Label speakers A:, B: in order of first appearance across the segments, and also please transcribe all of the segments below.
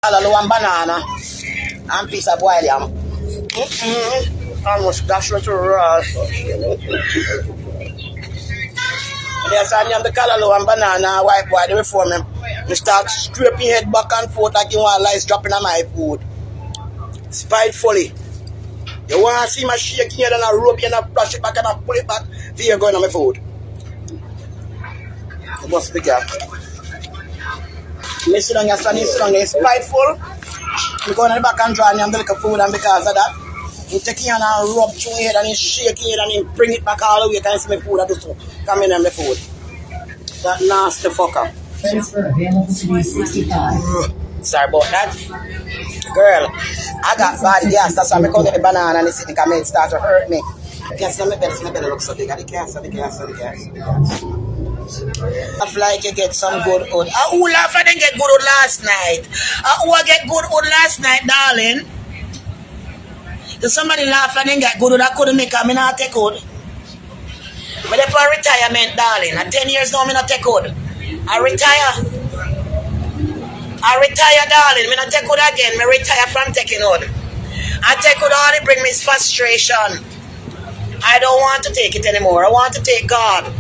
A: One banana and piece of boiled yam. Almost dash it to raw. There's the callaloo and banana white boy before me. You start scraping head back and forth like you want lice dropping on my food. Spitefully. You want to see my shaking head and I rope you and I brush it back and I pull it back. See you going on my food. You must be careful. You sit down, you stand, you sit down, you're spiteful. You go in the back and draw and you the little food, and because of that, you take it and rub through your head and you shake it and you bring it back all the way and see my food. I do so. Come in on my food. That nasty fucker.
B: Transfer available to be 65.
A: Sorry about that. Girl, I got bad gas. That's why I come to the banana and the city come in start to hurt me. Gas on my belly looks so big. The gas. I feel like you get some good wood. Who laugh and then get good wood last night? Who get good wood last night, darling? Did somebody laugh and then get good wood? I couldn't make a me not take wood. But if I retirement, darling, at 10 years now, I not take wood. I retire, darling. I not take wood again. I retire from taking wood. I take wood all it bring me is frustration. I don't want to take it anymore. I want to take God.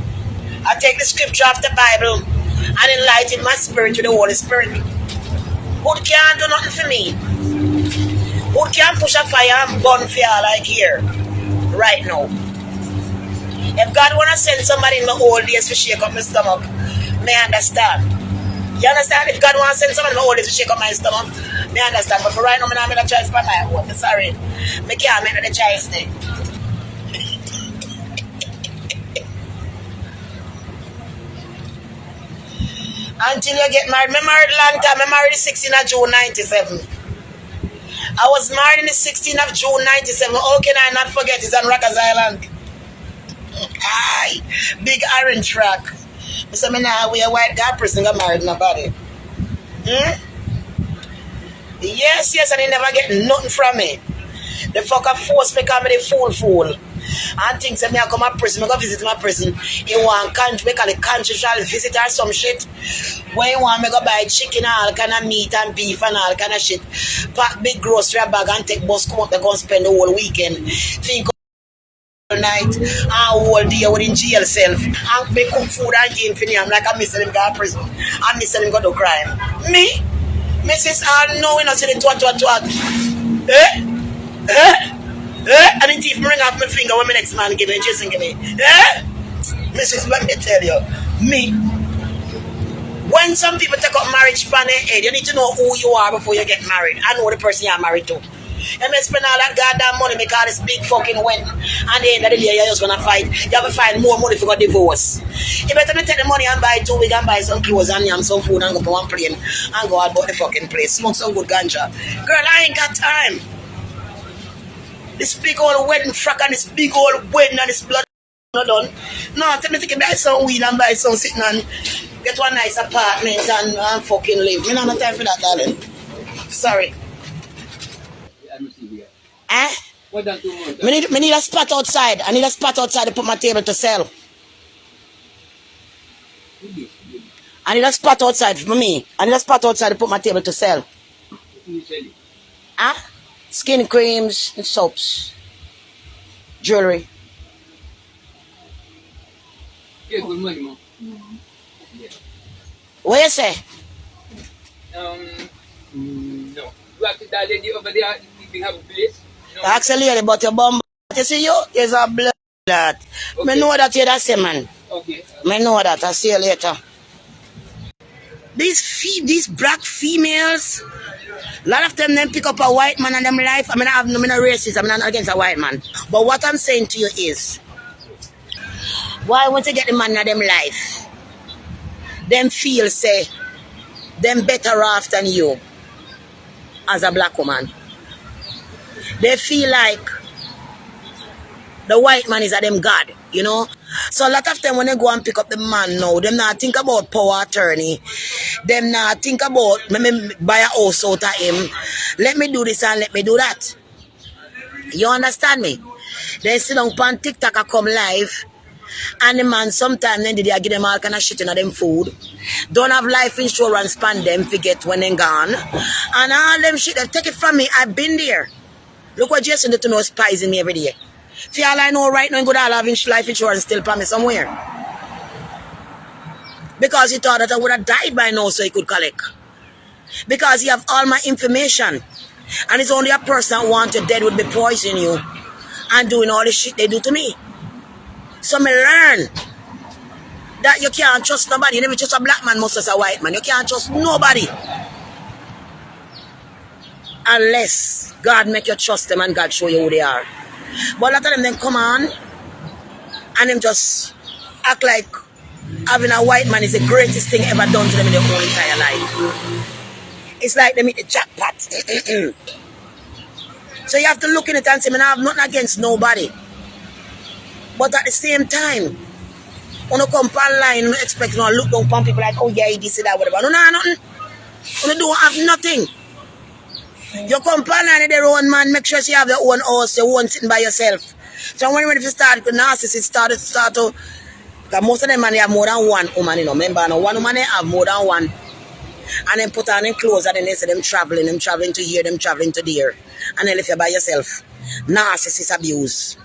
A: I take the scripture of the Bible and enlighten my spirit with the Holy Spirit. Wood can't do nothing for me. Wood can't push a fire and burn fire like here, right now. If God want to send somebody in my old days to shake up my stomach, may I understand. You understand? If God want to send somebody in my old days to shake up my stomach, may I understand. But for right now, I don't make a choice by my own. Sorry. I can't make the choice now. Until you get married. I married a long time. I married the 16th of June 97. I was married in the 16th of June 97. How can I not forget? It's on Rockers Island. Aye. Big orange rock. So we a white guy person got married nobody. Yes, and he never get nothing from me. The fucker force me come with the fool. And things that me I come to prison, I go visit my prison. He want country, we call it country visit or some shit. When you want me go buy chicken and all kind of meat and beef and all kind of shit. Pack big grocery bag and take bus come up they go spend the whole weekend. Think all night and whole day within jail self. And me cook food and gain for me. I'm like I'm missing him go to prison. I'm missing him go to crime. Me? Mrs. No, we not saying twat. And then if I ring off my finger when my next man give me, Jason give me. Mrs. Let me tell you, me. When some people take up marriage plan their head, you need to know who you are before you get married. I know the person you're married to. And may spend all that goddamn money make all this big fucking wedding. And the end of the day, you're just gonna fight. You have to find more money for a divorce. You better take the money and buy 2 weeks and buy some clothes and yam some food and go to one plane and go out about the fucking place. Smoke some good ganja. Girl, I ain't got time. This big old wedding frack and this big old wedding and this blood not done. No, tell me to buy some weed and buy some sitting and get one nice apartment and fucking live. Me not have time for that, darling. Sorry. Me need a spot outside. I need a spot outside to put my table to sell. I need a spot outside for me. I need a spot outside to put my table to sell. Skin creams and soaps. Jewelry.
C: Yeah, good money, man. Yeah.
A: What you say?
C: No. You have to that lady over there, you have a place? No.
A: Ask a lady about your bum. You see you? There's a blood that. Okay. I know that you're the same man.
C: Okay.
A: I know that. I'll see you later. These black females, a lot of them pick up a white man and them life. I'm not racist. I'm not against a white man. But what I'm saying to you is, why once you get the man in them life, them feel say, them better off than you as a black woman. They feel like the white man is a them God, you know. So a lot of them when they go and pick up the man now, them not think about power attorney. Them not think about me buy a house out of him. Let me do this and let me do that. You understand me? They sit down on TikTok and come live And the man sometimes then they give them all kind of shit in them food. Don't have life insurance span them forget when they gone. And all them shit, they take it from me. I've been there. Look what Jason did to know spies in me every day. For all I know right now, good all have life insurance still for me somewhere. Because he thought that I would have died by now so he could collect. Because he have all my information. And it's only a person that wanted dead would be poisoning you and doing all the shit they do to me. So me learn that you can't trust nobody. You never trust a black man, most as a white man. You can't trust nobody. Unless God make you trust them and God show you who they are. But a lot of them then come on and them just act like having a white man is the greatest thing ever done to them in their whole entire life. It's like them hit the jackpot. So you have to look in it and say, I have nothing against nobody. But at the same time, when you come online, you expect to look down upon people like, oh yeah, this, that, whatever. No, nothing. You don't have nothing. You come online in their own man, make sure you have your own house, your own sitting by yourself. So when you're ready to start with narcissists, start to, because most of them man, they have more than one woman, remember, no, one woman they have more than one. And then put on them clothes and then they say them traveling to here, them traveling to there. And then if you're by yourself, narcissist abuse.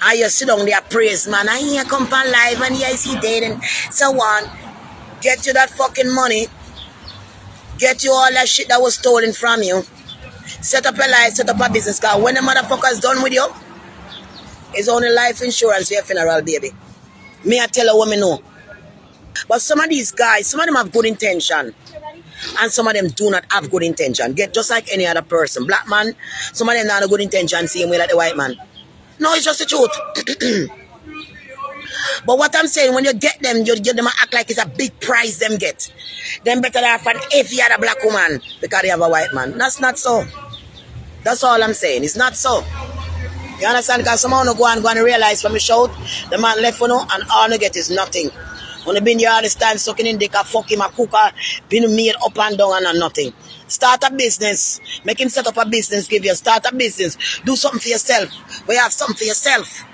A: And you sit down there praise man, and here come on live and here I see dead and so on. Get you that fucking money. Get you all that shit that was stolen from you. Set up a life, set up a business card. When the motherfucker's done with you, it's only life insurance for your funeral, baby. Me, I tell a woman no. But some of these guys, some of them have good intention. And some of them do not have good intention. Get just like any other person. Black man, some of them not have good intention, same way like the white man. No, it's just the truth. But what I'm saying, when you get them, you get them to act like it's a big prize them get. Them better have an every other black woman because they have a white man. That's not so. That's all I'm saying. It's not so. You understand? Because someone will go and realize from the shout, the man left for no, and all you get is nothing. When you been here all this time sucking in dick, fuck him, a cooker, been made up and down and nothing. Start a business. Make him set up a business, give you start a business. Do something for yourself. Where you have something for yourself.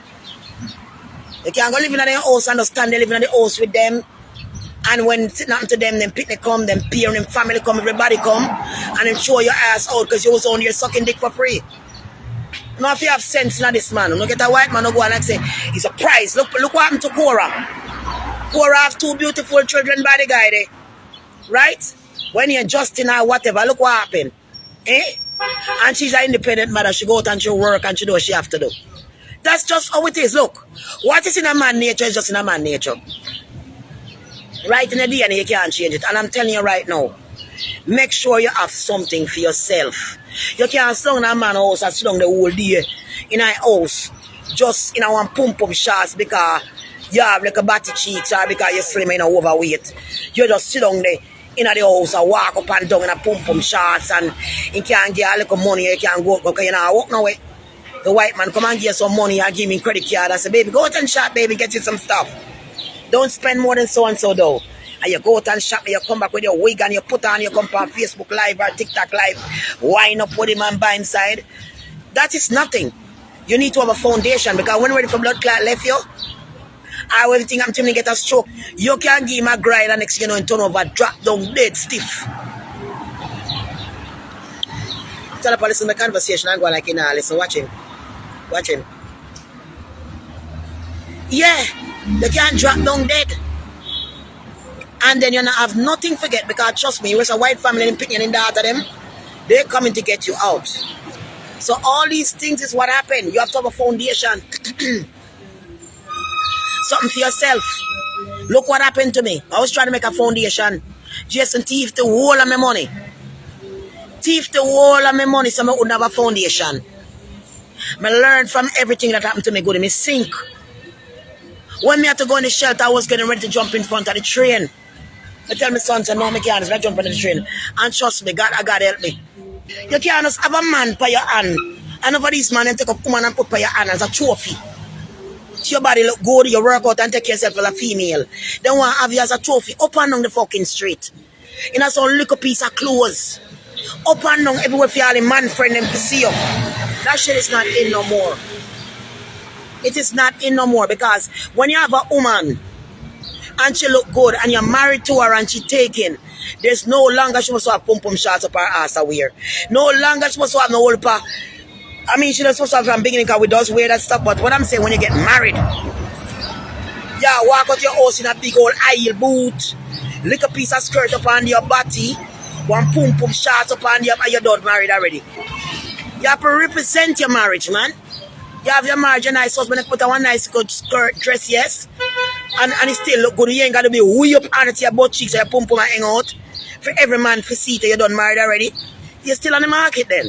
A: You can't go live in their house, understand they live in the house with them. And when sitting up to them picnic come, them peer, them family come, everybody come, and then show your ass out because you was on here sucking dick for free. Now if you have sense in this man, you get a white man who go and say, it's a prize. Look what happened to Cora. Cora have two beautiful children by the guy there. Right? When you're Justin or whatever, look what happened. Eh? And she's an independent mother. She go out and she work and she do what she have to do. That's just how it is. Look, what is in a man's nature is just in a man's nature. Right in the DNA, you can't change it. And I'm telling you right now, make sure you have something for yourself. You can't sit down in a man's house and sit down the whole day in a house just in a one pump-up shots because you have like a batty cheeks or because you're slim and overweight. You just sit down there in the house and walk up and down in a pump-up shots and you can't get a little money, you can't go because you know walk no way. The white man come and give some money and give me credit card and say, baby, go out and shop, baby, get you some stuff. Don't spend more than so and so though. And you go out and shop and you come back with your wig and you put on, you come on Facebook Live or TikTok Live, wind up with him and buy inside. That is nothing. You need to have a foundation because when ready for blood clot left you, I will think I'm telling you get a stroke. You can give him a grind and next you know in turn over, drop down dead stiff. Tell up listen to the conversation and go like listen, watch him. Watch him. Yeah, they can't drop down dead. And then you not have nothing to get because trust me, you was a white family and picking in the heart of them, they're coming to get you out. So all these things is what happened. You have to have a foundation. Something for yourself. Look what happened to me. I was trying to make a foundation. Jason thief the whole of my money. Thief the whole of my money so I wouldn't have a foundation. I learned from everything that happened to me. Go to me sink. When me had to go in the shelter, I was getting ready to jump in front of the train. I tell my son, no, I can't. I jump into the train. And trust me, God help me. You can't just have a man by your hand. And over this man and take a woman and put by your hand as a trophy. So your body look good, you work out and take yourself as a female. They want to have you as a trophy up and down the fucking street. In a some little piece of clothes. Up and down everywhere for all the man friend them to see you. That shit is not in no more. It is not in no more, because when you have a woman and she look good and you're married to her and she taken, there's no longer she must have pum pum shots up her ass a wear. No longer she must have no whole pa. I mean, she not supposed to have from beginning because we does wear that stuff, but what I'm saying, when you get married, yeah, walk out your house in a big old high boot, lick a piece of skirt up on your body, one pum pum shots up on you, and you're done married already. You have to represent your marriage, man. You have your marriage, a nice husband, put on one nice good skirt dress, yes, and it still look good. You ain't got to be way up on it, your butt cheeks or your pum pum and hang out. For every man to see that you're done married already, you're still on the market then.